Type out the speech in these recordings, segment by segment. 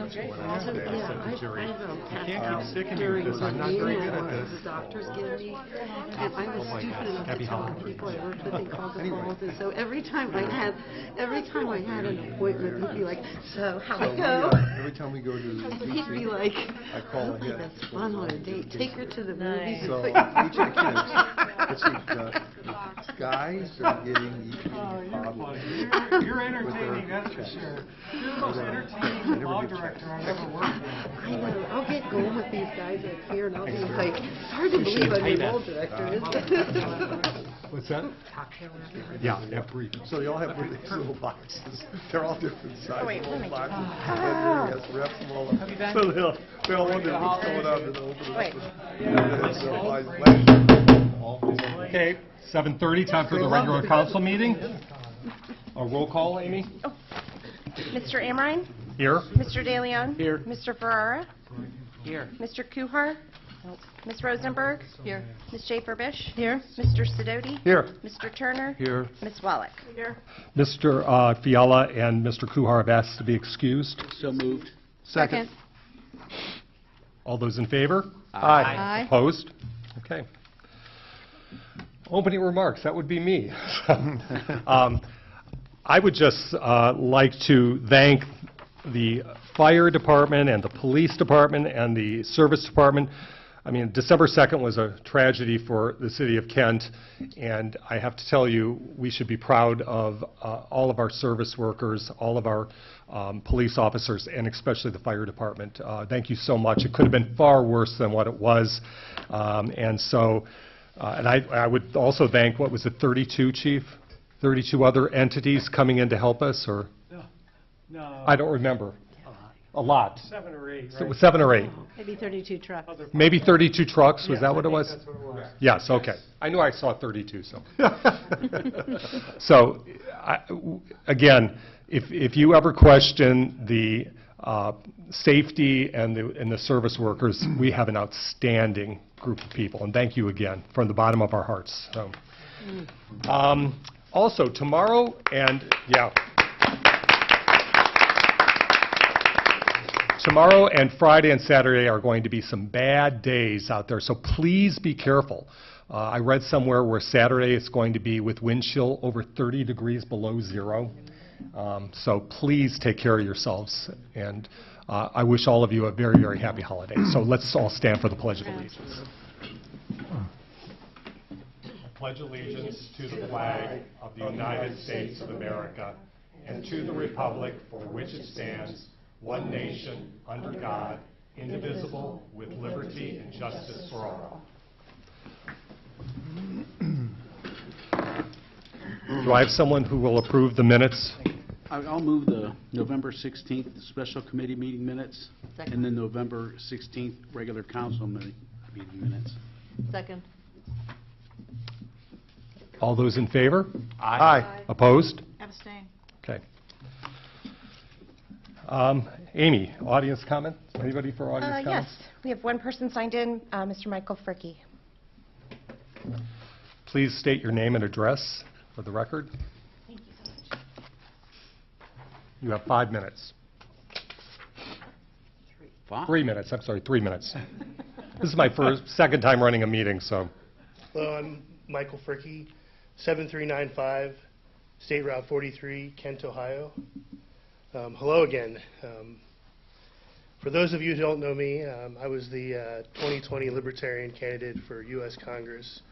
what's going on today. I said to Jerry, I can't out keep sticking during with this. I'm not very good at this. The doctors give me, and I was my stupid God. enough Happy to tell the holidays. people I worked with and called the phones, and so every time I had an appointment, he'd be like, "So how'd it go?" Every time we go to He'd be like, I call "Okay, ahead. that's fun on a date. Take her to the movies." So and each of the kids, let's see, the guys are getting each a bottle. You're entertaining, that's for sure. You're the most entertaining log director I've ever worked with. I know. I'll get going with these guys up here, and I'll be like, "It's hard to believe I'm your role director, isn't it?" What's that? Yeah, yeah, brief. So they all have these little boxes. They're all different sizes. wait, let me boxes. And there he has reps them all up. So they all wonder what's going on. And open it Wait. up. Okay, 7:30, time for the regular council meeting. A roll call, Amy? Oh. Mr. Amrine? Here. Mr. DeLeon? Here. Mr. Ferrara? Here. Mr. Kuhar? Ms. Rosenberg? Here. Ms. Schaefer-Bish? Here. Mr. Sidoti? Here. Mr. Turner? Here. Ms. Wallach? Here. Mr. Fiala and Mr. Kuhar have asked to be excused. So moved. Second. All those in favor? Aye. Opposed? Okay. Opening remarks, that would be me. I would just like to thank the fire department and the police department and the service department. I mean, December 2nd was a tragedy for the city of Kent, and I have to tell you, we should be proud of all of our service workers, all of our police officers, and especially the fire department. Thank you so much. It could have been far worse than what it was. And I would also thank, what was it, 32, Chief? 32 other entities coming in to help us, or? No. I don't remember. A lot. 7 or 8, So it right? was 7 or 8. Maybe 32 trucks. Maybe 32 trucks, was Yes, that what it I think was? that's what it was. Yes, okay. I knew I saw 32, so. So, again, if you ever question the safety and the service workers, we have an outstanding group of people, and thank you again from the bottom of our hearts. So, also, tomorrow Tomorrow and Friday and Saturday are going to be some bad days out there, so please be careful. I read somewhere where Saturday it's going to be with wind chill over 30 degrees below zero. So please take care of yourselves, and I wish all of you a very, very happy holiday. So let's all stand for the Pledge of Allegiance. I pledge allegiance to the flag of the United States of America and to the republic for which it stands, one nation, under God, indivisible, with liberty and justice for all. Do I have someone who will approve the minutes? I'll move the November 16th special committee meeting minutes Second. and the November 16th regular council meeting minutes. Second. All those in favor? Aye. Opposed? Abstain. Okay. Amy, audience comment? Anybody for audience Yes, comments? we have one person signed in, Mr. Michael Fricke. Please state your name and address for the record. Thank you so much. You have 5 minutes. 3 minutes, I'm sorry, 3 minutes. This is my second time running a meeting, so. Hello, I'm Michael Fricke, 7395 State Route 43, Kent, Ohio. Hello again. For those of you who don't know me, I was the 2020 Libertarian candidate for U.S. Congress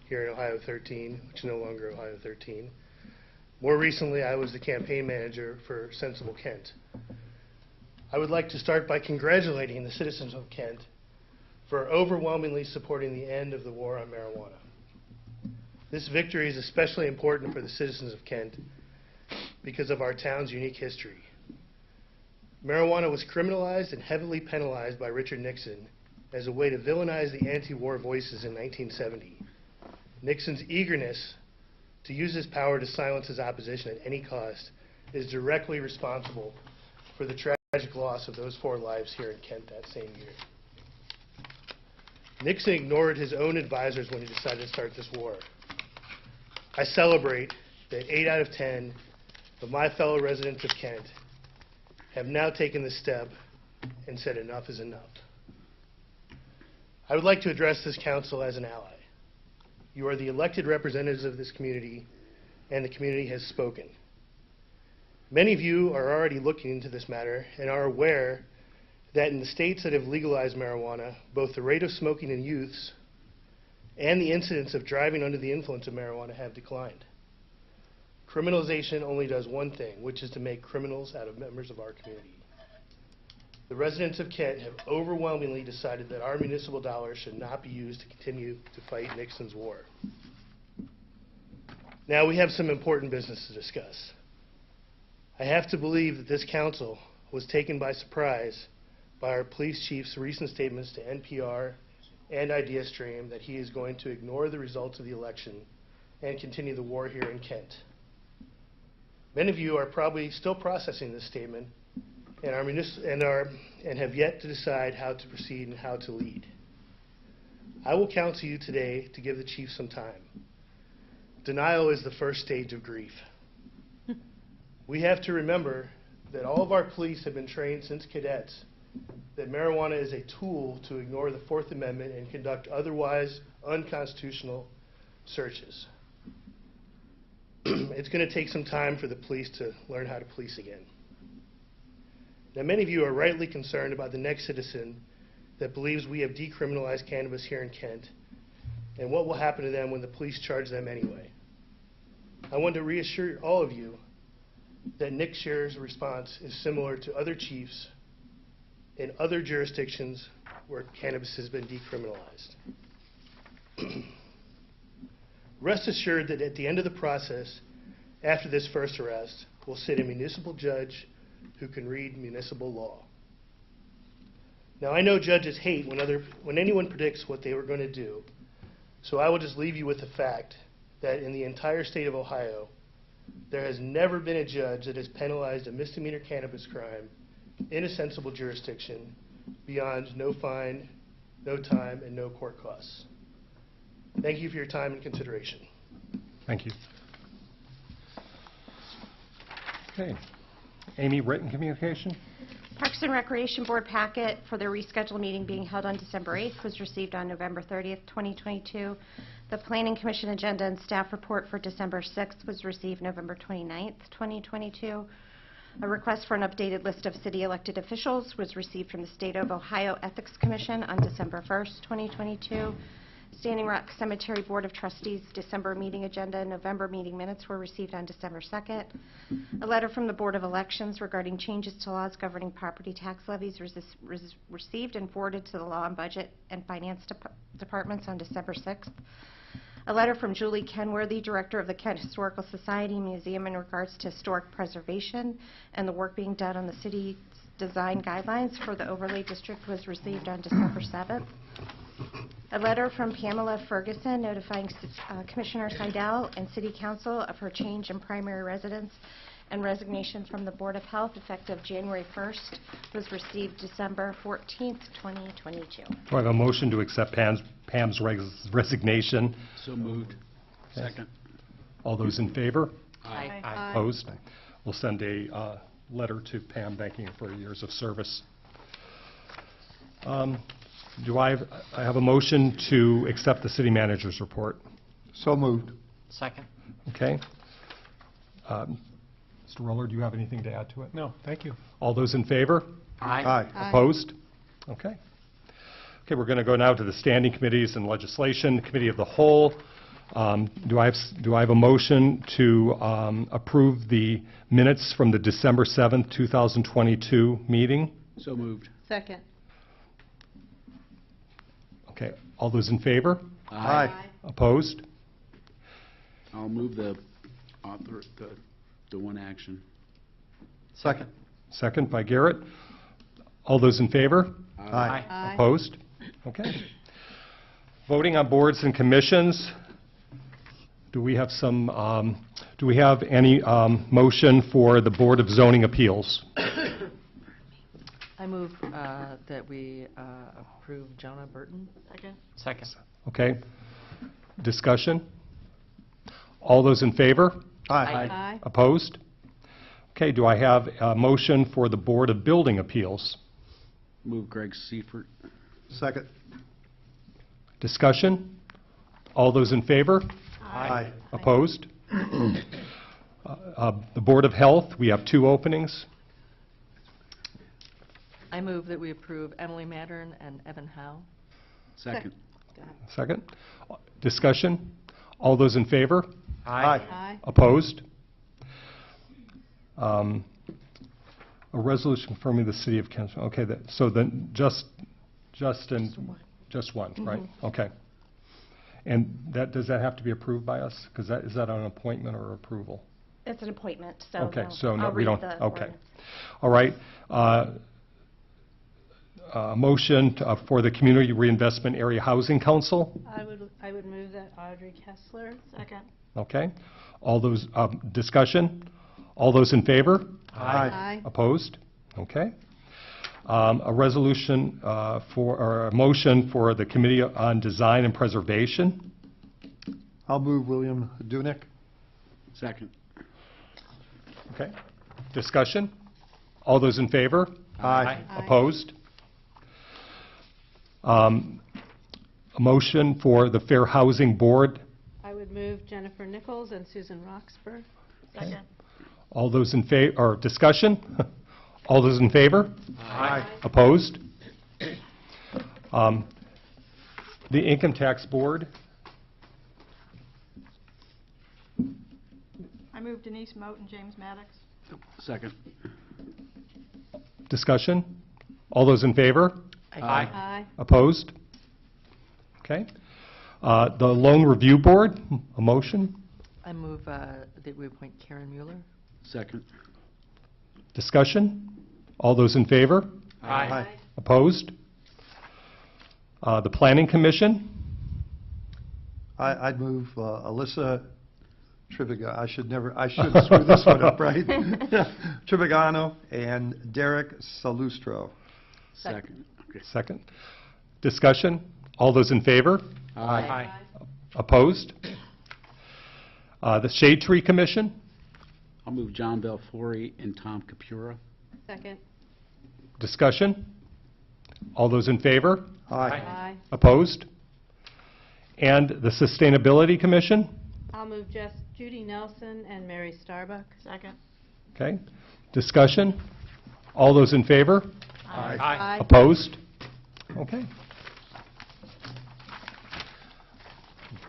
here in Ohio 13, which is no longer Ohio 13. More recently, I was the campaign manager for Sensible Kent. I would like to start by congratulating the citizens of Kent for overwhelmingly supporting the end of the war on marijuana. This victory is especially important for the citizens of Kent because of our town's unique history. Marijuana was criminalized and heavily penalized by Richard Nixon as a way to villainize the anti-war voices in 1970. Nixon's eagerness to use his power to silence his opposition at any cost is directly responsible for the tragic loss of those 4 lives here in Kent that same year. Nixon ignored his own advisors when he decided to start this war. I celebrate that 8 out of 10 of my fellow residents of Kent have now taken the step and said enough is enough. I would like to address this council as an ally. You are the elected representatives of this community, and the community has spoken. Many of you are already looking into this matter and are aware that in the states that have legalized marijuana, both the rate of smoking in youths and the incidence of driving under the influence of marijuana have declined. Criminalization only does one thing, which is to make criminals out of members of our community. The residents of Kent have overwhelmingly decided that our municipal dollars should not be used to continue to fight Nixon's war. Now we have some important business to discuss. I have to believe that this council was taken by surprise by our police chief's recent statements to NPR and IdeaStream that he is going to ignore the results of the election and continue the war here in Kent. Many of you are probably still processing this statement and have yet to decide how to proceed and how to lead. I will counsel you today to give the chief some time. Denial is the first stage of grief. We have to remember that all of our police have been trained since cadets that marijuana is a tool to ignore the Fourth Amendment and conduct otherwise unconstitutional searches. It's going to take some time for the police to learn how to police again. Now, many of you are rightly concerned about the next citizen that believes we have decriminalized cannabis here in Kent and what will happen to them when the police charge them anyway. I want to reassure all of you that Nick Scherer's response is similar to other chiefs in other jurisdictions where cannabis has been decriminalized. Rest assured that at the end of the process, after this first arrest, will sit a municipal judge who can read municipal law. Now, I know judges hate when anyone predicts what they were going to do, so I will just leave you with the fact that in the entire state of Ohio, there has never been a judge that has penalized a misdemeanor cannabis crime in a sensible jurisdiction beyond no fine, no time, and no court costs. Thank you for your time and consideration. Thank you. Okay. Amy, written communication? Parks and Recreation Board packet for the rescheduled meeting being held on December 8th was received on November 30th, 2022. The Planning Commission agenda and staff report for December 6th was received November 29th, 2022. A request for an updated list of city elected officials was received from the State of Ohio Ethics Commission on December 1st, 2022. Standing Rock Cemetery Board of Trustees December meeting agenda and November meeting minutes were received on December 2nd. A letter from the Board of Elections regarding changes to laws governing property tax levies was received and forwarded to the Law and Budget and Finance Departments on December 6th. A letter from Julie Kenworthy, Director of the Kent Historical Society Museum, in regards to historic preservation and the work being done on the city's design guidelines for the overlay district, was received on December 7th. A letter from Pamela Ferguson notifying Commissioner Seidel and City Council of her change in primary residence and resignation from the Board of Health effective January 1st was received December 14th, 2022. Do I have a motion to accept Pam's resignation? So moved. Okay. Second. All those in favor? Aye. Opposed? We'll send a letter to Pam thanking her for years of service. Do I have a motion to accept the city manager's report? So moved. Second. Okay. Mr. Roller, do you have anything to add to it? No, thank you. All those in favor? Aye. Opposed? Okay. Okay, we're going to go now to the standing committees and legislation. Committee of the Whole. Do I have a motion to approve the minutes from the December 7th, 2022 meeting? So moved. Second. Okay. All those in favor? Aye. Opposed? I'll move the one action. Second. Second by Garrett. All those in favor? Aye. Aye. Opposed? Okay. Voting on boards and commissions. Do we have any motion for the Board of Zoning Appeals? I move that we approve Jonah Burton. Second. Okay. Discussion? All those in favor? Aye. Aye. Opposed? Okay, do I have a motion for the Board of Building Appeals? Move Greg Seifert. Second. Discussion? All those in favor? Aye. Opposed? The Board of Health, we have 2 openings. I move that we approve Emily Mattern and Evan Howe. Second. Second. Discussion? All those in favor? Aye. Aye. Opposed? A resolution confirming the city of Kent, okay, so then just one, right? Okay. And does that have to be approved by us? Because is that an appointment or approval? It's an appointment, so Okay, no. so no, I'll we read don't, the okay. ordinance. All right. Motion for the Community Reinvestment Area Housing Council, I would move that Audrey Kessler. Second. okay? All those, discussion? All those in favor? Aye. Opposed? Okay. A resolution or a motion for the Committee on Design and Preservation. I'll move William Dunick. Second. Okay. Discussion? All those in favor? Aye. Opposed? A motion for the Fair Housing Board. I would move Jennifer Nichols and Susan Roxburgh. Second. All those in favor, or discussion? All those in favor? Aye. Opposed? The Income Tax Board, I move Denise Moat and James Maddox. Second. discussion? All those in favor? Aye. Opposed? Okay. The Loan Review Board, a motion? I move that we appoint Karen Mueller. Second. Discussion? All those in favor? Aye. Opposed? The Planning Commission, I'd move Alyssa Trivigano. I should screw this one up, right? Trivigano and Derek Salustro. Second. Okay. second. Discussion? All those in favor? Aye. Opposed? The Shade Tree Commission, I'll move John Belfiore and Tom Capura. Second. discussion? All those in favor? Aye. Opposed? And the Sustainability Commission, I'll move Judy Nelson and Mary Starbuck. Second. okay. Discussion? All those in favor? Aye. Opposed? Okay.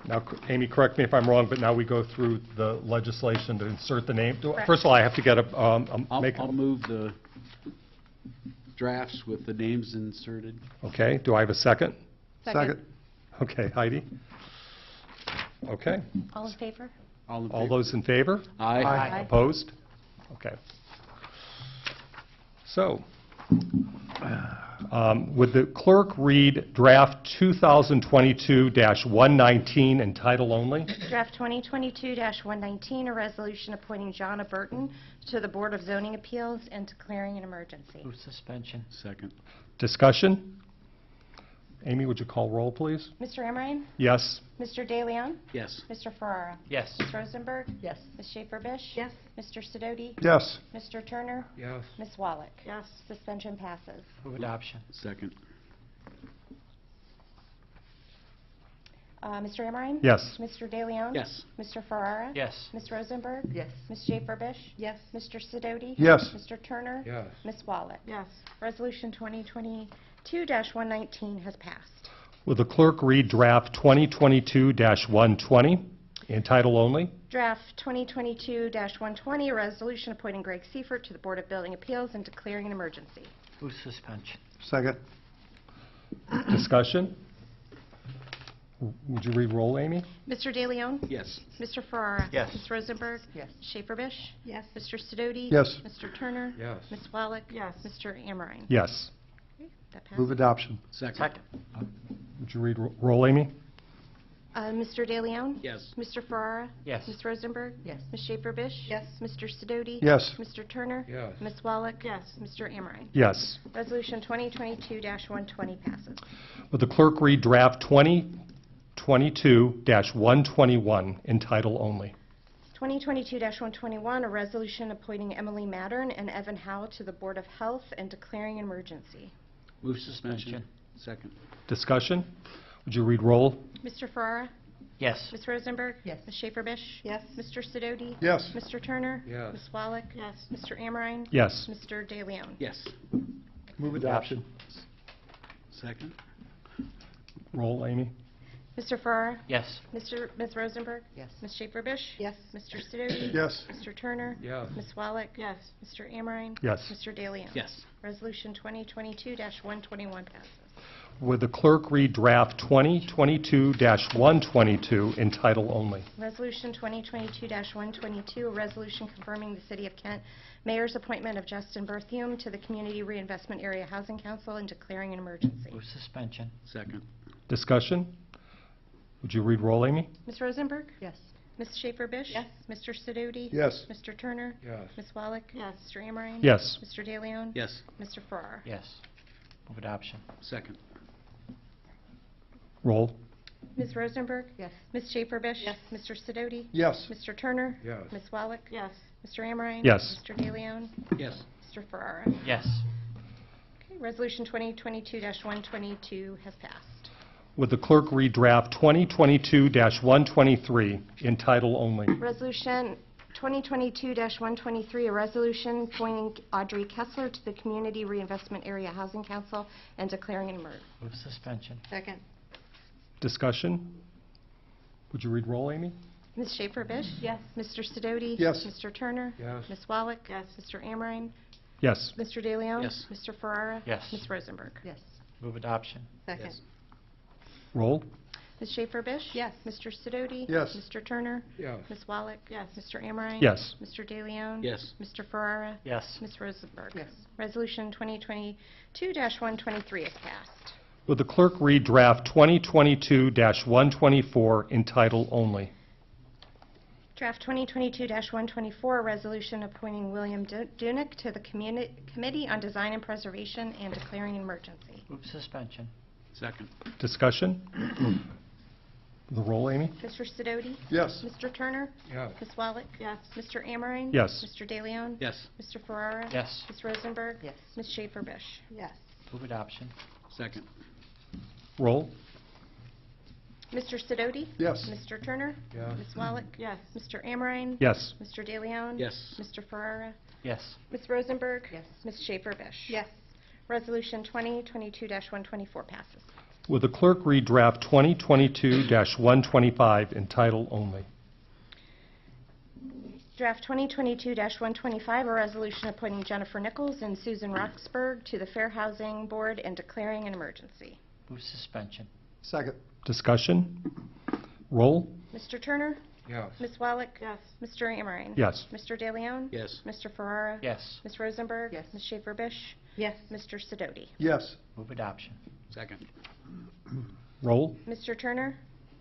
Now, Amy, correct me if I'm wrong, but now we go through the legislation to insert the name. First of all, I have to get I'll move the drafts with the names inserted. okay, do I have a second? Second. Okay, Heidi? Okay, All in favor? All in all favor? those in favor? Aye. Aye. Opposed? Okay. So, would the clerk read draft 2022-119 in title only? Draft 2022-119, a resolution appointing Jonna Burton to the Board of Zoning Appeals and declaring an emergency. Move suspension. Second. Discussion? Amy, would you call roll, please? Mr. Amrine? Yes? Mr. DeLeon? Yes. Mr. Ferrara? Yes. Ms. Rosenberg? Yes. Ms. Schaefer-Bish? Yes. Mr. Sidoti? Yes. Mr. Turner? Yes. Ms. Wallach? Yes. Suspension passes. Move adoption. Second. Mr. Amrine? Yes. Mr. DeLeon? Yes. Mr. Ferrara? Yes. Ms. Rosenberg? Yes. Ms. Schaefer-Bish? Yes. Mr. Sidoti? Yes. Mr. Turner? Yes. Ms. Wallach? Yes. Resolution 2022-119 has passed. Would the clerk read draft 2022-120 in title only? Draft 2022-120, a resolution appointing Greg Seifert to the Board of Building Appeals and declaring an emergency. Move suspension. Second. Discussion? Would you read roll, Amy? Mr. DeLeon? Yes. Mr. Ferrara? Yes. Ms. Rosenberg? Yes. Schaefer-Bish? Yes. Mr. Sidoti? Yes. Mr. Turner? Yes. Ms. Wallach? Yes. Mr. Amrine? Yes. Okay, that passes. Move adoption. Second. Would you read roll, Amy? Mr. DeLeon? Yes. Mr. Ferrara? Yes. Ms. Rosenberg? Yes. Ms. Schaefer-Bish? Yes. Mr. Sidoti? Yes. Mr. Turner? Yes. Ms. Wallach? Yes. Mr. Amrine? Yes. Resolution 2022-120 passes. Would the clerk read draft 2022-121 in title only? 2022-121, a resolution appointing Emily Mattern and Evan Howe to the Board of Health and declaring an emergency. Move suspension. Second. Discussion? Would you read roll? Mr. Ferrara? Yes. Ms. Rosenberg? Yes. Ms. Schaefer-Bish? Yes. Mr. Sidoti? Yes. Mr. Turner? Yes. Ms. Wallach? Yes. Mr. Amrine? Yes. Mr. De Leon? Yes. Move adoption. Second. Roll, Amy? Mr. Farrar? Yes. Ms. Rosenberg? Yes. Ms. Schaefer-Bish? Yes. Mr. Sidoti? Yes. Mr. Turner? Yes. Ms. Wallach? Yes. Mr. Amrine? Yes. Mr. De Leon? Yes. Resolution 2022-121 passes. Would the clerk read draft 2022-122 in title only? Resolution 2022-122, a resolution confirming the City of Kent Mayor's appointment of Justin Berthium to the Community Reinvestment Area Housing Council and declaring an emergency. Move suspension. Second. Discussion? Would you read roll, Amy? Ms. Rosenberg? Yes. Ms. Schaefer-Bish? Yes. Mr. Sidoti? Yes. Mr. Turner? Yes. Ms. Wallach? Yes. Mr. Amrine? Yes. Mr. De Leon? Yes. Mr. Farrar? Yes. Move adoption. Second. Roll? Ms. Rosenberg? Yes. Ms. Schaefer-Bish? Yes. Mr. Sidoti? Yes. Mr. Turner? Yes. Ms. Wallach? Yes. Mr. Amrine? Yes. Mr. De Leon? Yes. Mr. Ferrara? Yes. Okay, Resolution 2022-122 has passed. Would the clerk read draft 2022-123 in title only? Resolution 2022-123, a resolution appointing Audrey Kessler to the Community Reinvestment Area Housing Council and declaring an emergency. Move suspension. Second. Discussion? Would you read roll, Amy? Ms. Schaefer-Bish? Yes. Mr. Sidoti? Yes. Mr. Turner? Yes. Ms. Wallach? Yes. Mr. Amrine? Yes. Mr. De Leon? Yes. Mr. Ferrara? Yes. Ms. Rosenberg? Yes. Move adoption. Second. Yes. Roll? Ms. Schaefer-Bish? Yes. Mr. Sidoti? Yes. Mr. Turner? Yes. Ms. Wallach? Yes. Mr. Amrine? Yes. Mr. De Leon? Yes. Mr. Ferrara? Yes. Ms. Rosenberg? Yes. Resolution 2022-123 is passed. Would the clerk read draft 2022-124 in title only? Draft 2022-124, a resolution appointing William Dunick to the Committee on Design and Preservation and declaring an emergency. Move suspension. Second. Discussion? The roll, Amy? Mr. Sidoti? Yes. Mr. Turner? Yes. Ms. Wallach? Yes. Mr. Amrine? Yes. Mr. De Leon? Yes. Mr. Ferrara? Yes. Ms. Rosenberg? Yes. Ms. Schaefer-Bish? Yes. Move adoption. Second. Roll? Mr. Sidoti? Yes. Mr. Turner? Yes. Ms. Wallach? Yes. Mr. Amrine? Yes. Mr. De Leon? Yes. Mr. Ferrara? Yes. Ms. Rosenberg? Yes. Ms. Schaefer-Bish? Yes. Resolution 2022-124 passes. Would the clerk read draft 2022-125 in title only? Draft 2022-125, a resolution appointing Jennifer Nichols and Susan Roxburgh to the Fair Housing Board and declaring an emergency. Move suspension. Second. Discussion? Roll? Mr. Turner? Yes. Ms. Wallach? Yes. Mr. Amrine? Yes. Mr. De Leon? Yes. Mr. Ferrara? Yes. Ms. Rosenberg? Yes. Ms. Schaefer-Bish? Yes. Mr. Sidoti? Yes. Move adoption. Second. Roll? Mr. Turner?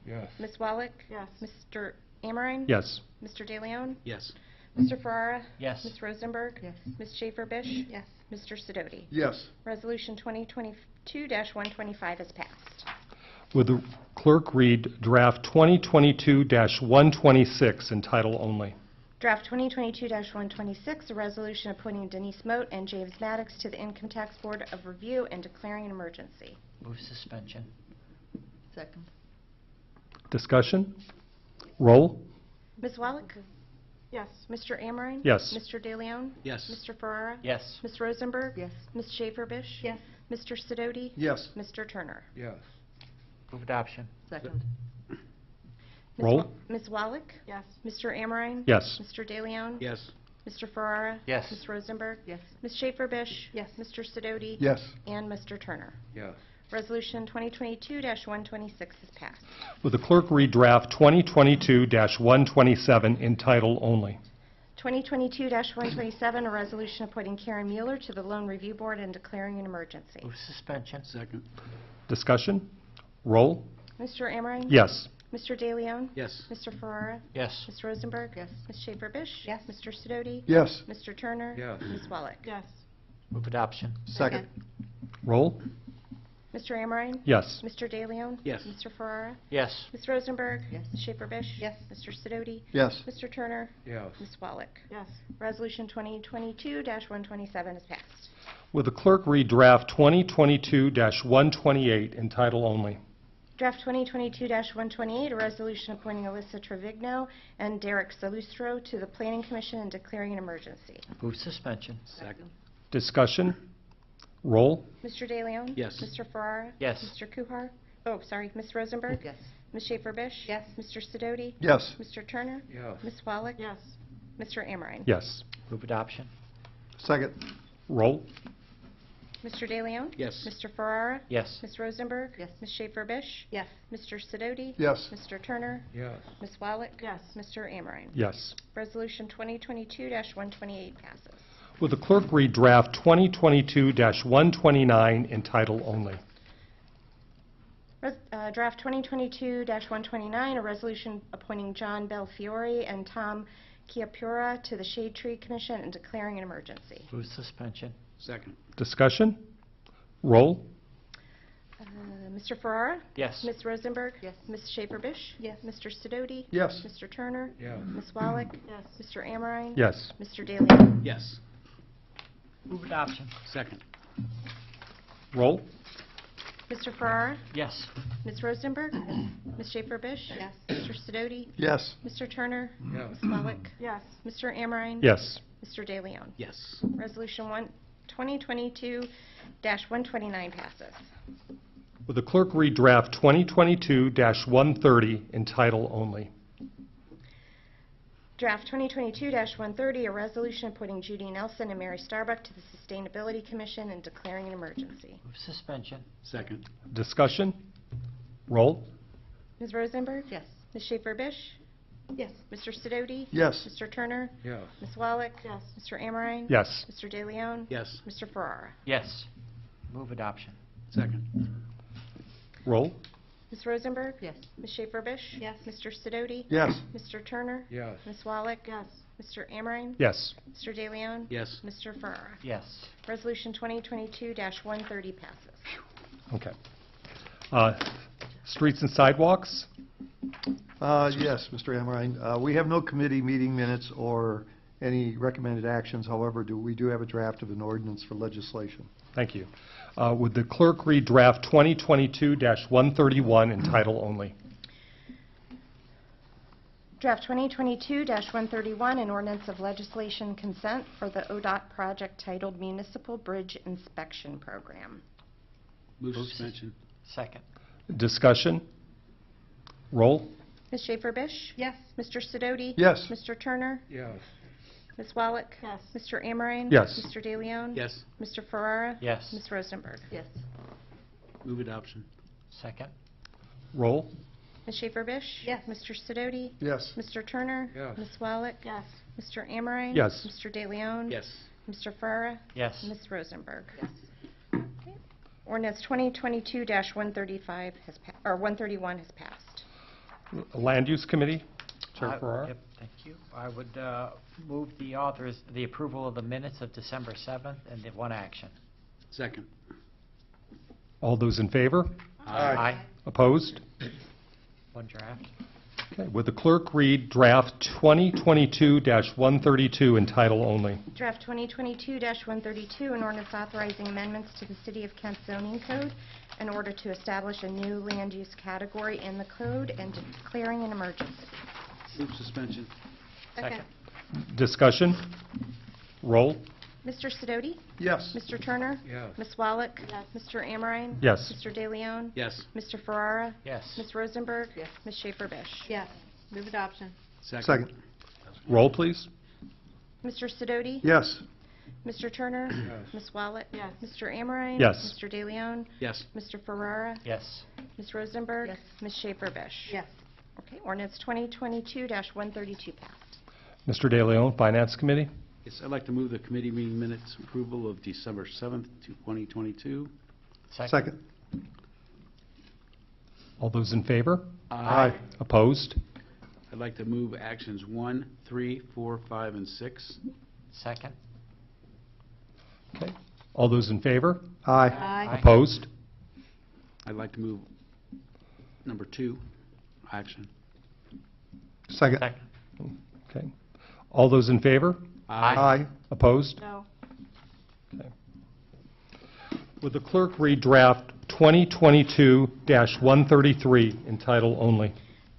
Yes. Ms. Wallach? Yes. Mr. Amrine? Yes. Mr. De Leon? Yes. Mr. Ferrara? Yes. Ms. Rosenberg? Yes. Ms. Schaefer-Bish? Yes. Mr. Sidoti? Yes. Resolution 2022-125 is passed. Would the clerk read draft 2022-126 in title only? Draft 2022-126, a resolution appointing Denise Moat and James Maddox to the Income Tax Board of Review and declaring an emergency. Move suspension. Second. Discussion? Roll? Ms. Wallach? Yes. Mr. Amrine? Yes. Mr. De Leon? Yes. Mr. Ferrara? Yes. Ms. Rosenberg? Yes. Ms. Schaefer-Bish? Yes. Mr. Sidoti? Yes. Mr. Turner? Yes. Move adoption. Second. Roll? Ms. Wallach? Yes. Mr. Amrine? Yes. Mr. De Leon? Yes. Mr. Ferrara? Yes. Ms. Rosenberg? Yes. Ms. Schaefer-Bish? Yes. Mr. Sidoti? Yes. And Mr. Turner? Yes. Resolution 2022-126 is passed. Would the clerk read draft 2022-127 in title only? 2022-127, a resolution appointing Karen Mueller to the Loan Review Board and declaring an emergency. Move suspension. Second. Discussion? Roll? Mr. Amrine? Yes. Mr. De Leon? Yes. Mr. Ferrara? Yes. Ms. Rosenberg? Yes. Ms. Schaefer-Bish? Yes. Mr. Sidoti? Yes. Mr. Turner? Yes. Ms. Wallach? Yes. Move adoption. Second. Roll? Mr. Amrine? Yes. Mr. De Leon? Yes. Mr. Ferrara? Yes. Ms. Rosenberg? Yes. Ms. Schaefer-Bish? Yes. Mr. Sidoti? Yes. Mr. Turner? Yes. Ms. Wallach? Yes. Resolution 2022-127 is passed. Will the clerk read draft 2022-128 in title only? Draft 2022-128, a resolution appointing Alyssa Trevigno and Derek Salustro to the Planning Commission and declaring an emergency. Move suspension. Second. Discussion? Roll? Mr. De Leon? Yes. Mr. Farrar? Yes. Mr. Kuhar? Oh, sorry, Ms. Rosenberg? Yes. Ms. Schaefer-Bish? Yes. Mr. Sidoti? Yes. Mr. Turner? Yes. Ms. Wallach? Yes. Mr. Amrine? Yes. Move adoption. Second. Roll? Mr. De Leon? Yes. Mr. Ferrara? Yes. Ms. Rosenberg? Yes. Ms. Schaefer-Bish? Yes. Mr. Sidoti? Yes. Mr. Turner? Yes. Ms. Wallach? Yes. Mr. Amrine? Yes. Resolution 2022-128 passes. Will the clerk read draft 2022-129 in title only? Draft 2022-129, a resolution appointing John Belfiore and Tom Chiapura to the Shade Tree Commission and declaring an emergency. Move suspension. Second. Discussion? Roll? Mr. Ferrara? Yes. Ms. Rosenberg? Yes. Ms. Schaefer-Bish? Yes. Mr. Sidoti? Yes. Mr. Turner? Yes. Ms. Wallach? Yes. Mr. Amrine? Yes. Mr. De Leon? Yes. Move adoption. Second. Roll? Mr. Farrar? Yes. Ms. Rosenberg? Ms. Schaefer-Bish? Yes. Mr. Sidoti? Yes. Mr. Turner? Yes. Ms. Wallach? Yes. Mr. Amrine? Yes. Mr. De Leon? Yes. Resolution 2022-129 passes. Will the clerk read draft 2022-130 in title only? Draft 2022-130, a resolution appointing Judy Nelson and Mary Starbuck to the Sustainability Commission and declaring an emergency. Move suspension. Second. Discussion? Roll? Ms. Rosenberg? Yes. Ms. Schaefer-Bish? Yes. Mr. Sidoti? Yes. Mr. Turner? Yes. Ms. Wallach? Yes. Mr. Amrine? Yes. Mr. De Leon? Yes. Mr. Ferrara? Yes. Move adoption. Second. Roll? Ms. Rosenberg? Yes. Ms. Schaefer-Bish? Yes. Mr. Sidoti? Yes. Mr. Turner? Yes. Ms. Wallach? Yes. Mr. Amrine? Yes. Mr. De Leon? Yes. Mr. Ferrara? Yes. Resolution 2022-130 passes. Okay. Streets and sidewalks? Yes, Mr. Amrine. We have no committee meeting minutes or any recommended actions. However, we do have a draft of an ordinance for legislation. Thank you. Would the clerk read draft 2022-131 in title only? Draft 2022-131, an ordinance of legislation consent for the ODOT project titled Municipal Bridge Inspection Program. Move Move suspension. Second. Discussion? Roll? Ms. Schaefer-Bish? Yes. Mr. Sidoti? Yes. Mr. Turner? Yes. Ms. Wallach? Yes. Mr. Amrine? Yes. Mr. De Leon? Yes. Mr. Ferrara? Yes. Ms. Rosenberg? Yes. Move adoption. Second. Roll? Ms. Schaefer-Bish? Yes. Mr. Sidoti? Yes. Mr. Turner? Yes. Ms. Wallach? Yes. Mr. Amrine? Yes. Mr. De Leon? Yes. Mr. Ferrara? Yes. Ms. Rosenberg? Yes. Ordinance 2022-135 or 131 has passed. Land Use Committee? Chair Farrar? Yep, thank you. I would move the approval of the minutes of December 7th and the one action. Second. All those in favor? Aye. Opposed? One draft. Okay. Would the clerk read draft 2022-132 in title only? Draft 2022-132, an ordinance authorizing amendments to the City of Kent zoning code in order to establish a new land use category in the code and declaring an emergency. Move suspension. Second. Discussion? Roll? Mr. Sidoti? Yes. Mr. Turner? Yes. Ms. Wallach? Yes. Mr. Amrine? Yes. Mr. De Leon? Yes. Mr. Ferrara? Yes. Ms. Rosenberg? Yes. Ms. Schaefer-Bish? Yes. Move adoption. Second. Roll, please. Mr. Sidoti? Yes. Mr. Turner? Yes. Ms. Wallach? Yes. Mr. Amrine? Yes. Mr. De Leon? Yes. Mr. Ferrara? Yes. Ms. Rosenberg? Yes. Ms. Schaefer-Bish? Yes. Okay, ordinance 2022-132 passed. Mr. De Leon, Finance Committee? Yes, I'd like to move the committee meeting minutes approval of December 7th, 2022. Second. All those in favor? Aye. Opposed? I'd like to move actions 1, 3, 4, 5, and 6. Second. Okay. All those in favor? Aye. Aye. Opposed? I'd like to move number 2, action. Second. Second. Okay. All those in favor? Aye. Aye. Opposed? No. Okay. Would the clerk read draft 2022-133 in title only?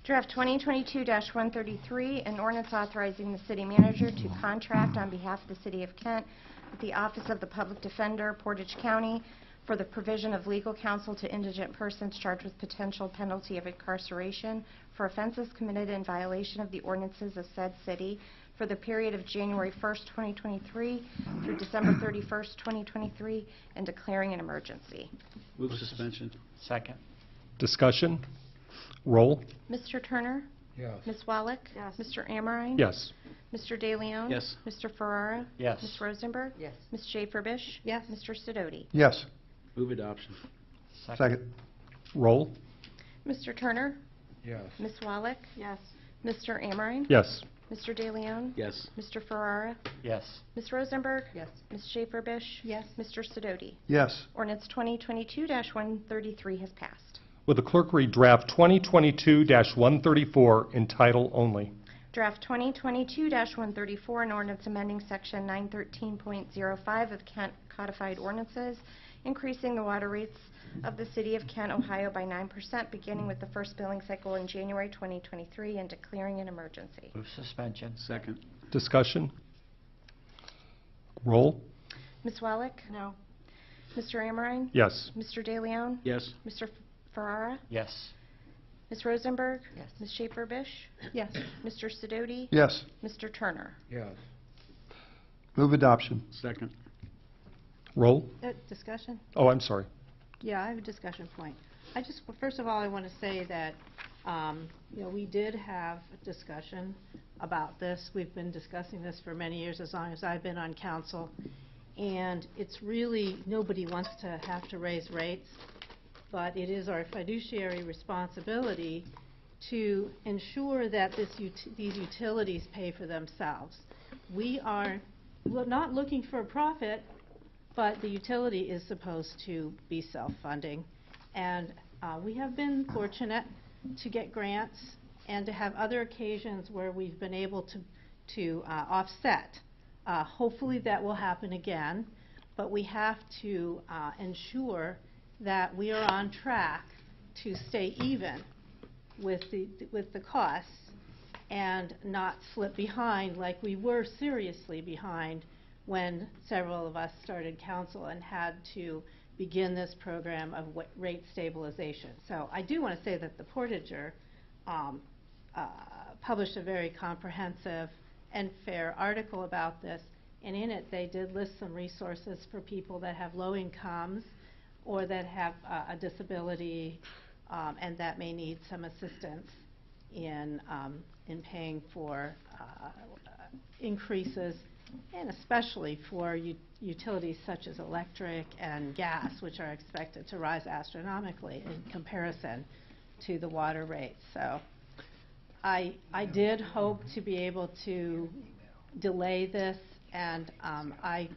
Draft 2022-133, an ordinance authorizing the city manager to contract on behalf of the City of Kent with the Office of the Public Defender, Portage County, for the provision of legal counsel to indigent persons charged with potential penalty of incarceration for offenses committed in violation of the ordinances of said city for the period of January 1st, 2023 through December 31st, 2023, and declaring an emergency. Move suspension. Second. Discussion? Roll? Mr. Turner? Yes. Ms. Wallach? Yes. Mr. Amrine? Yes. Mr. De Leon? Yes. Mr. Ferrara? Yes. Ms. Rosenberg? Yes. Ms. Schaefer Bish? Yes. Mr. Sidoti? Yes. Move adoption. Second. Roll? Mr. Turner? Yes. Ms. Wallach? Yes. Mr. Amrine? Yes. Mr. De Leon? Yes. Mr. Ferrara? Yes. Ms. Rosenberg? Yes. Ms. Schaefer Bish? Yes. Mr. Sidoti? Yes. Ordinance 2022-133 has passed. Would the clerk read draft 2022-134 in title only? Draft 2022-134, an ordinance amending Section 913.05 of Kent Codified Ordinances, increasing the water rates of the City of Kent, Ohio by 9%, beginning with the first billing cycle in January 2023 and declaring an emergency. Move suspension. Second. Discussion? Roll? Ms. Wallach? No. Mr. Amrine? Yes. Mr. De Leon? Yes. Mr. Ferrara? Yes. Ms. Rosenberg? Yes. Ms. Schaefer Bish? Yes. Mr. Sidoti? Yes. Mr. Turner? Yes. Move adoption. Second. Roll? Discussion? Oh, I'm sorry. Yeah, I have a discussion point. First of all, I want to say that, we did have a discussion about this. We've been discussing this for many years, as long as I've been on council. And it's really, nobody wants to have to raise rates, but it is our fiduciary responsibility to ensure that these utilities pay for themselves. We are not looking for a profit, but the utility is supposed to be self-funding. And we have been fortunate to get grants and to have other occasions where we've been able to offset. Hopefully that will happen again, but we have to ensure that we are on track to stay even with the costs and not slip behind like we were seriously behind when several of us started council and had to begin this program of rate stabilization. So I do want to say that the Portager published a very comprehensive and fair article about this, and in it they did list some resources for people that have low incomes or that have a disability and that may need some assistance in paying for increases, and especially for utilities such as electric and gas, which are expected to rise astronomically in comparison to the water rates. So I did hope to be able to delay this, and I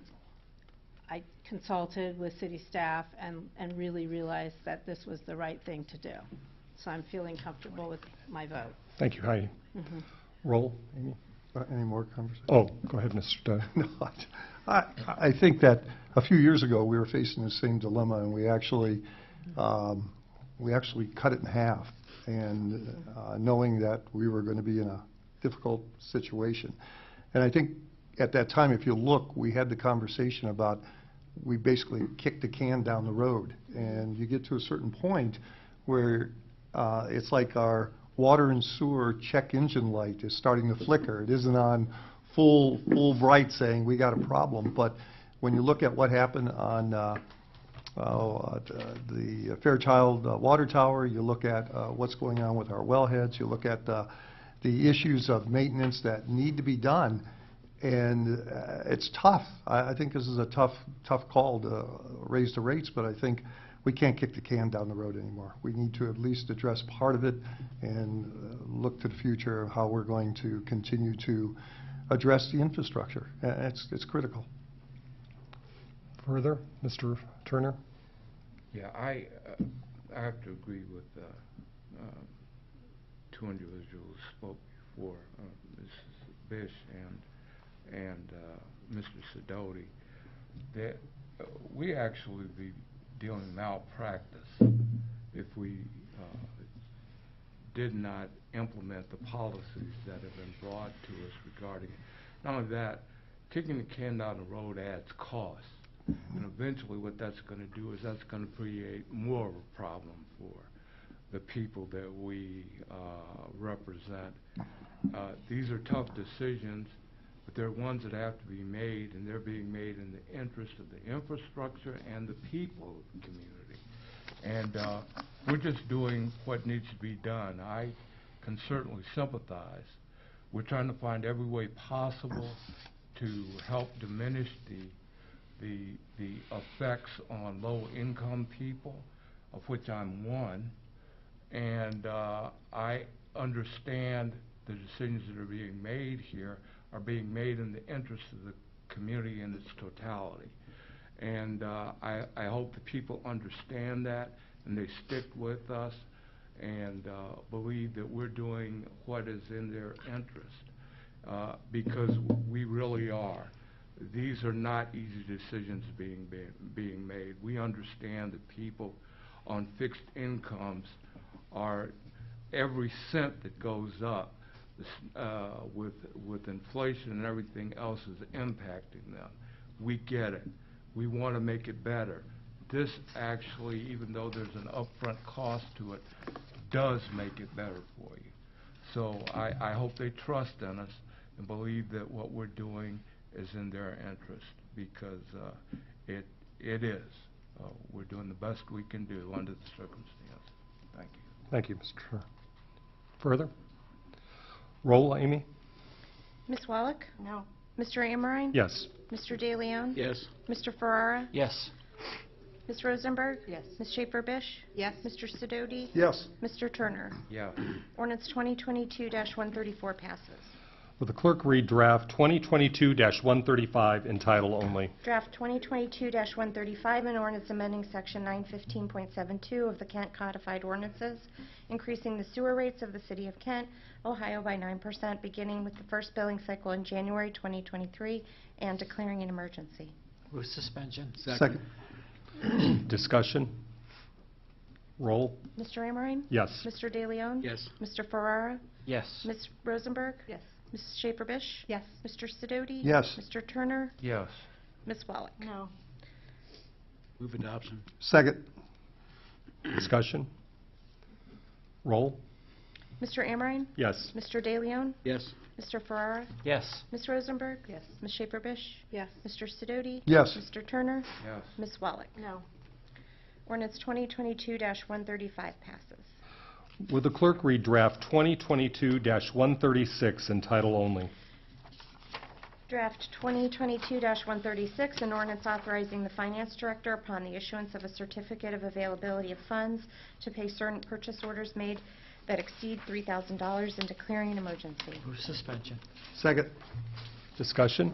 consulted with city staff and really realized that this was the right thing to do. So I'm feeling comfortable with my vote. Thank you, Heidi. Roll, Amy? Any more conversation? Oh, go ahead, Mr. Dunn. No, I think that a few years ago, we were facing the same dilemma, and we actually cut it in half, and knowing that we were going to be in a difficult situation. And I think at that time, if you look, we had the conversation about we basically kicked the can down the road, and you get to a certain point where it's like our water and sewer check engine light is starting to flicker. It isn't on full bright saying we got a problem, but when you look at what happened on the Fairchild water tower, you look at what's going on with our wellheads, you look at the issues of maintenance that need to be done, and it's tough. I think this is a tough call to raise the rates, but I think we can't kick the can down the road anymore. We need to at least address part of it and look to the future of how we're going to continue to address the infrastructure. It's critical. Further, Mr. Turner? Yeah, I have to agree with two individuals who spoke before, Mrs. Bish and Mr. Sidoti, that we actually dealing malpractice if we did not implement the policies that have been brought to us regarding. Not only that, kicking the can down the road adds cost. And eventually what that's going to do is that's going to create more of a problem for the people that we represent. These are tough decisions, but they're ones that have to be made, and they're being made in the interest of the infrastructure and the people of the community. And we're just doing what needs to be done. I can certainly sympathize. We're trying to find every way possible to help diminish the effects on low-income people, of which I'm one. And I understand the decisions that are being made here are being made in the interest of the community in its totality. And I hope the people understand that and they stick with us and believe that we're doing what is in their interest, because we really are. These are not easy decisions being made. We understand that people on fixed incomes are, every cent that goes up with inflation and everything else is impacting them. We get it. We want to make it better. This actually, even though there's an upfront cost to it, does make it better for you. So I hope they trust in us and believe that what we're doing is in their interest, because it is. We're doing the best we can do under the circumstances. Thank you. Thank you, Mr. Turner. Further? Roll, Amy? Ms. Wallach? No. Mr. Amrine? Yes. Mr. De Leon? Yes. Mr. Ferrara? Yes. Ms. Rosenberg? Yes. Ms. Schaefer-Bish? Yes. Mr. Sidoti? Yes. Mr. Turner? Yeah. Ordinance 2022-134 passes. Will the clerk read draft 2022-135 in title only? Draft 2022-135, an ordinance amending Section 915.72 of the Kent Codified Ordinances, increasing the sewer rates of the City of Kent, Ohio by 9%, beginning with the first billing cycle in January 2023, and declaring an emergency. Move suspension. Second. Discussion? Roll? Mr. Amrine? Yes. Mr. De Leon? Yes. Mr. Ferrara? Yes. Ms. Rosenberg? Yes. Ms. Schaefer-Bish? Yes. Mr. Sidoti? Yes. Mr. Turner? Yes. Ms. Wallach? No. Move adoption. Second. Discussion? Roll? Mr. Amrine? Yes. Mr. De Leon? Yes. Mr. Ferrara? Yes. Ms. Rosenberg? Yes. Ms. Schaefer-Bish? Yes. Mr. Sidoti? Yes. Mr. Turner? Yes. Ms. Wallach? No. Ordinance 2022-135 passes. Will the clerk read draft 2022-136 in title only? Draft 2022-136, an ordinance authorizing the finance director upon the issuance of a certificate of availability of funds to pay certain purchase orders made that exceed $3,000 and declaring an emergency. Move suspension. Second. Discussion?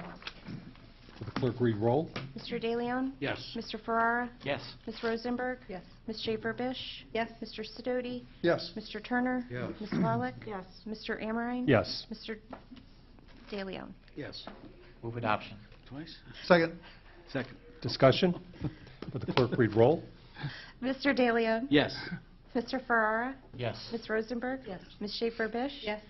Will the clerk read roll? Mr. De Leon? Yes. Mr. Ferrara? Yes. Ms. Rosenberg? Yes. Ms. Schaefer-Bish? Yes. Mr. Sidoti? Yes. Mr. Turner? Yes. Ms. Wallach? Yes. Mr. Amrine? Yes. Mr. De Leon? Yes. Move adoption. Twice? Second. Second. Discussion? Will the clerk read roll? Mr. De Leon? Yes. Mr. Ferrara? Yes. Ms. Rosenberg? Yes. Ms. Schaefer-Bish? Yes.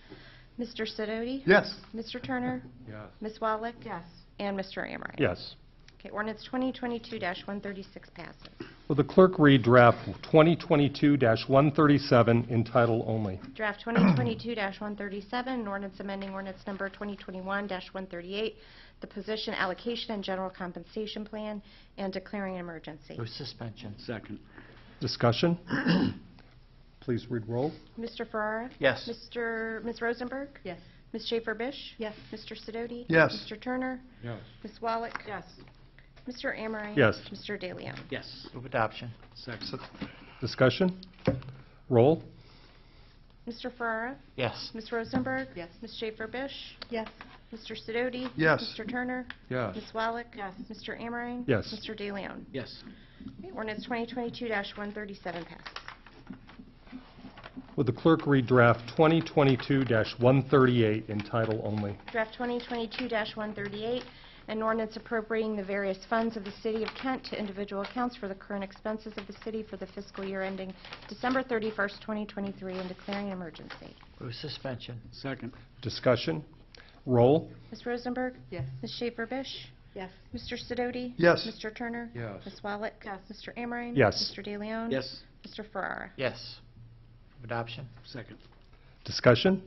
Mr. Sidoti? Yes. Mr. Turner? Yes. Ms. Wallach? Yes. And Mr. Amrine? Yes. Okay, ordinance 2022-136 passes. Will the clerk read draft 2022-137 in title only? Draft 2022-137, an ordinance amending ordinance number 2021-138, the position allocation and general compensation plan, and declaring an emergency. Move suspension. Second. Discussion? Please read roll. Mr. Farrar? Yes. Ms. Rosenberg? Yes. Ms. Schaefer-Bish? Yes. Mr. Sidoti? Yes. Mr. Turner? Yes. Ms. Wallach? Yes. Mr. Amrine? Yes. Mr. De Leon? Yes. Move adoption. Second. Discussion? Roll. Mr. Farrar? Yes. Ms. Rosenberg? Yes. Ms. Schaefer-Bish? Yes. Mr. Sidoti? Yes. Mr. Turner? Yes. Ms. Wallach? Yes. Mr. Amrine? Yes. Mr. De Leon? Yes. Okay, ordinance 2022-137 passes. Will the clerk read draft 2022-138 in title only? Draft 2022-138, An ordinance appropriating the various funds of the City of Kent to individual accounts for the current expenses of the city for the fiscal year ending December 31st, 2023, and declaring an emergency. Move suspension. Second. Discussion? Roll? Ms. Rosenberg? Yes. Ms. Schaefer-Bish? Yes. Mr. Sidoti? Yes. Mr. Turner? Yes. Ms. Wallach? Yes. Mr. Amrine? Yes. Mr. De Leon? Yes. Mr. Ferrara? Yes. Move adoption. Second. Discussion?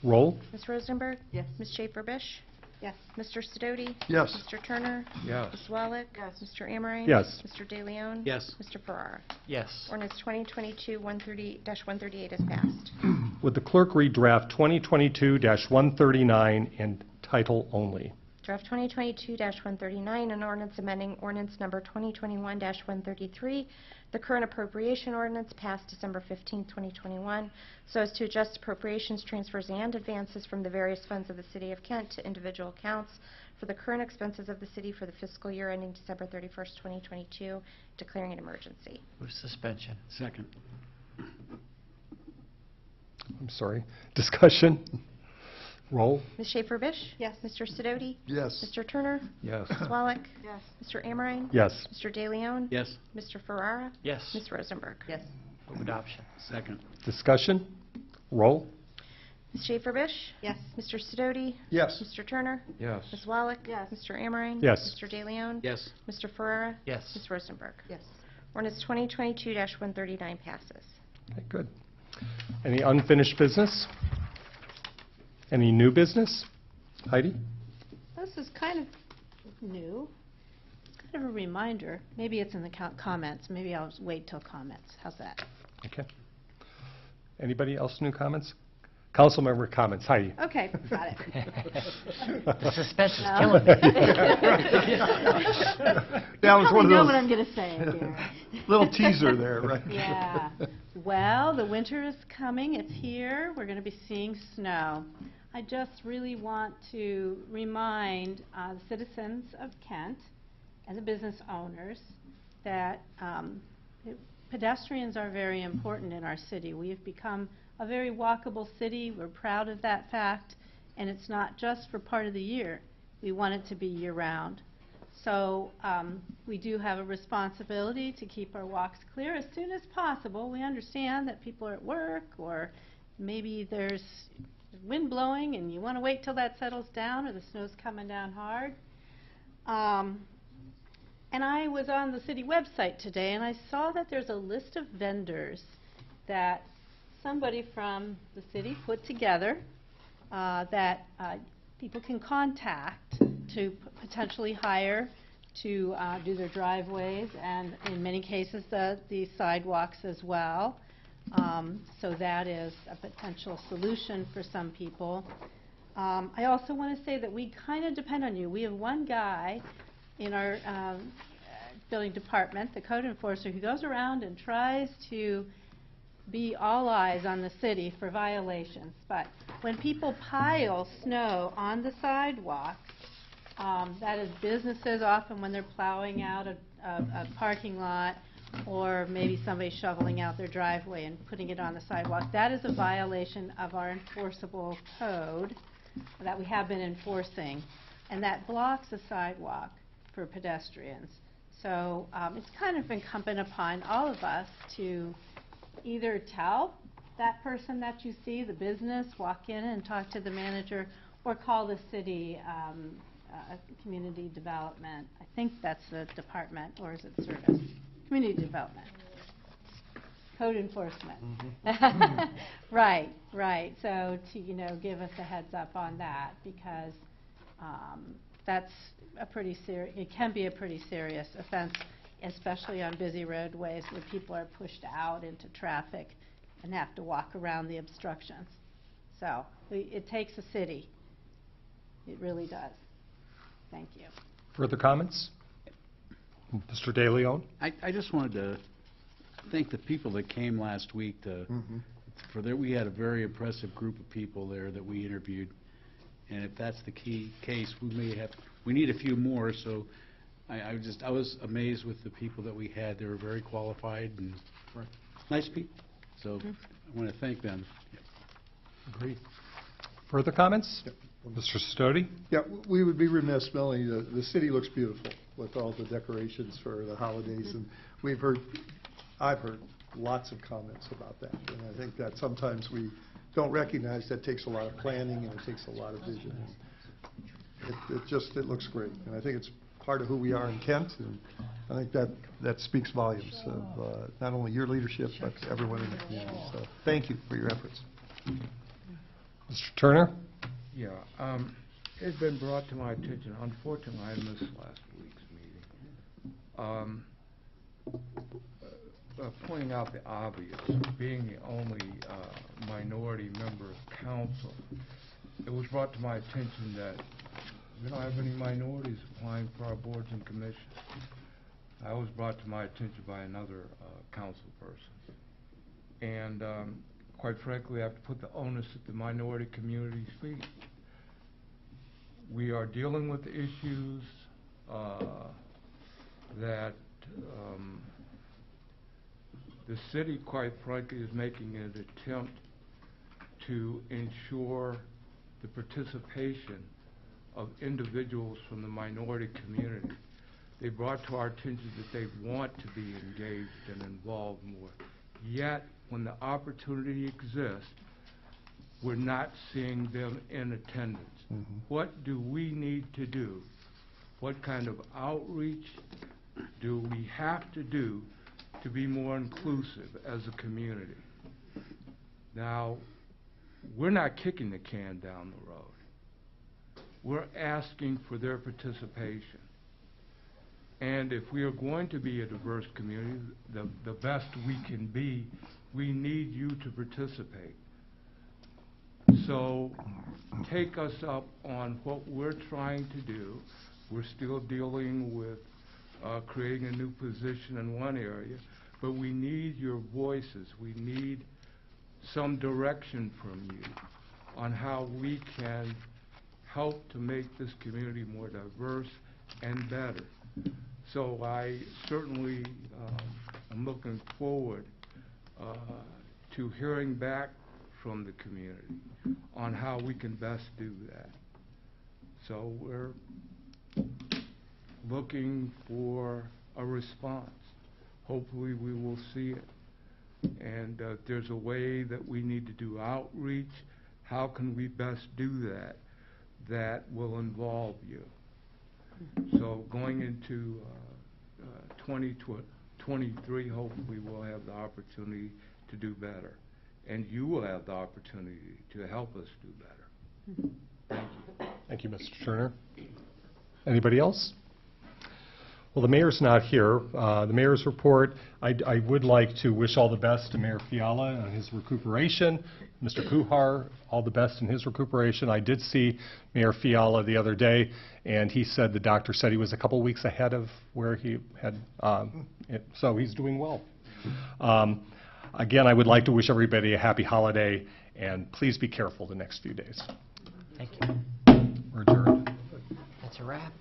Roll? Ms. Rosenberg? Yes. Ms. Schaefer-Bish? Yes. Mr. Sidoti? Yes. Mr. Turner? Yes. Ms. Wallach? Yes. Mr. Amrine? Yes. Mr. De Leon? Yes. Mr. Ferrara? Yes. Ordinance 2022-138 is passed. Would the clerk read draft 2022-139 in title only? Draft 2022-139, an ordinance amending ordinance number 2021-133, the current appropriation ordinance passed December 15, 2021, so as to adjust appropriations, transfers, and advances from the various funds of the City of Kent to individual accounts for the current expenses of the city for the fiscal year ending December 31st, 2022, declaring an emergency. Move suspension. Second. I'm sorry. Discussion? Roll? Ms. Schaefer-Bish? Yes. Mr. Sidoti? Yes. Mr. Turner? Yes. Ms. Wallach? Yes. Mr. Amrine? Yes. Mr. De Leon? Yes. Mr. Ferrara? Yes. Ms. Rosenberg? Yes. Move adoption. Second. Discussion? Roll? Ms. Schaefer-Bish? Yes. Mr. Sidoti? Yes. Mr. Turner? Yes. Ms. Wallach? Yes. Mr. Amrine? Yes. Mr. De Leon? Yes. Mr. Ferrara? Yes. Ms. Rosenberg? Yes. Ordinance 2022-139 passes. Okay, good. Any unfinished business? Any new business? Heidi? This is kind of new. It's kind of a reminder. Maybe it's in the comments. Maybe I'll wait till comments. How's that? Okay. Anybody else new comments? Council member comments. Heidi? Okay, got it. The suspense is No. killing me. That was one of know those what I'm going to say, dear. little teaser there, right? Yeah. Well, the winter is coming. It's here. We're going to be seeing snow. I just really want to remind the citizens of Kent and the business owners that pedestrians are very important in our city. We have become a very walkable city. We're proud of that fact, and it's not just for part of the year. We want it to be year-round. So we do have a responsibility to keep our walks clear as soon as possible. We understand that people are at work, or maybe there's wind blowing and you want to wait till that settles down, or the snow's coming down hard. And I was on the city website today, and I saw that there's a list of vendors that somebody from the city put together that people can contact to potentially hire to do their driveways, and in many cases the sidewalks as well. So that is a potential solution for some people. I also want to say that we kind of depend on you. We have one guy in our building department, the code enforcer, who goes around and tries to be all eyes on the city for violations. But when people pile snow on the sidewalks, that is businesses often when they're plowing out a parking lot, or maybe somebody shoveling out their driveway and putting it on the sidewalk. That is a violation of our enforceable code that we have been enforcing, and that blocks the sidewalk for pedestrians. So it's kind of incumbent upon all of us to either tell that person that you see, the business, walk in and talk to the manager, or call the city community development. I think that's the department, or is it service? Community development. Code enforcement. Right, right. So to, give us a heads up on that, because that's a pretty serious, it can be a pretty serious offense, especially on busy roadways where people are pushed out into traffic and have to walk around the obstructions. So it takes a city. It really does. Thank you. Further comments? Mr. De Leon? I just wanted to thank the people that came last week. We had a very impressive group of people there that we interviewed, and if that's the case, we need a few more. So I was amazed with the people that we had. They were very qualified and nice people. So I want to thank them. Agreed. Further comments? Mr. Stody? Yeah, we would be remiss, Melanie, the city looks beautiful with all the decorations for the holidays, and I've heard lots of comments about that, and I think that sometimes we don't recognize that takes a lot of planning and it takes a lot of vision. It looks great, and I think it's part of who we are in Kent, and I think that speaks volumes of not only your leadership, but everyone in the community. So thank you for your efforts. Mr. Turner? Yeah, it's been brought to my attention, unfortunately, I missed last week's meeting. Pointing out the obvious, being the only minority member of council, it was brought to my attention that we don't have any minorities applying for our boards and commissions. That was brought to my attention by another council person. And quite frankly, I have to put the onus at the minority community's feet. We are dealing with issues that the city, quite frankly, is making an attempt to ensure the participation of individuals from the minority community. They brought to our attention that they want to be engaged and involved more. Yet, when the opportunity exists, we're not seeing them in attendance. Mm-hmm. What do we need to do? What kind of outreach do we have to do to be more inclusive as a community? Now, we're not kicking the can down the road. We're asking for their participation. And if we are going to be a diverse community, the best we can be, we need you to participate. So take us up on what we're trying to do. We're still dealing with creating a new position in one area, but we need your voices. We need some direction from you on how we can help to make this community more diverse and better. So I certainly am looking forward to hearing back from the community on how we can best do that. So we're looking for a response. Hopefully we will see it. And if there's a way that we need to do outreach, how can we best do that? That will involve you. So going into 2023, hopefully we'll have the opportunity to do better. And you will have the opportunity to help us do better. Thank you. Thank you, Mr. Turner. Anybody else? Well, the mayor's not here. The mayor's report, I would like to wish all the best to Mayor Fiala on his recuperation. Mr. Kuhar, all the best in his recuperation. I did see Mayor Fiala the other day, and he said the doctor said he was a couple weeks ahead of where he had, so he's doing well. Again, I would like to wish everybody a happy holiday, and please be careful the next few days. Thank you. We're adjourned. That's a wrap.